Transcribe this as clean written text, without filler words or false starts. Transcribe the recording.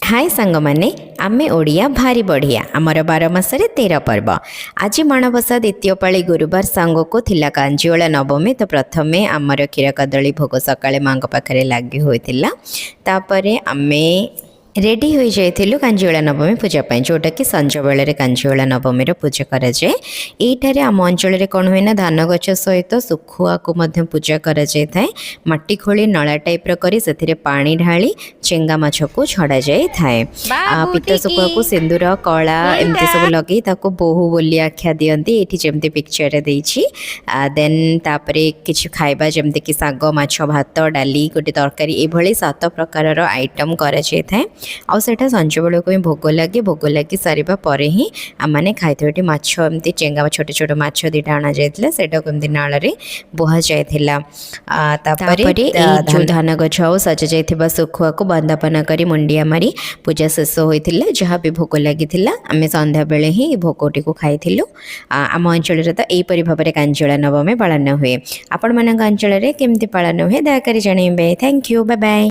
हाय सांग माने आमे ओडिया भारी बढ़िया आमर 12 मासरे 13 पर्व आज माणबसा द्वितीय पाली गुरुवार सांग को थिला कांजीवला नवमी तो प्रथमे आमर क्षीर कदली भोग सकाळे माँ पाखे लगी होता तापर आमे रेडी हो जाइलु कांजीवला नवमी पूजा जोटा कि संज बेले कांजीवला नवमी पूजा कराए यहीठार आम अंचल कौन हुए ना धान गछ सहित सुखुआ को पूजा कर मट्टी खोली नला टाइप कर पानी ढाली चेंगा माछ को छड़ा जाए पीत सुखुआ को सिंदूर कला एमती सब लगे बोहू बोली आख्या दिखती ये जमी पिक्चर देन तापर किसी खाइबा जमती कि शाग माछ भात डाली गोटे तरकारी ये 7 प्रकार आइटम कर आटा संज बेल को भोग लगी सारा पर ही आम मैंने खाई माछ एमती चेंगा छोट छोट माछ दीटा अणा जाता को नाल बोहा जाता जो धान गछ सजा जा सुखुआ को बंदापना कर मुंडिया मारी पूजा शेष होता जहाँ भी भोग लगी आम संध्या बेले ही भोगटी को खाई आम अंचल तो यहीपरि भाव में कांजीवला नवमी पालन हुए। आपण मान अंचल केमती पालन हुए दयाकोरी जनइबे। Thank you, bye bye.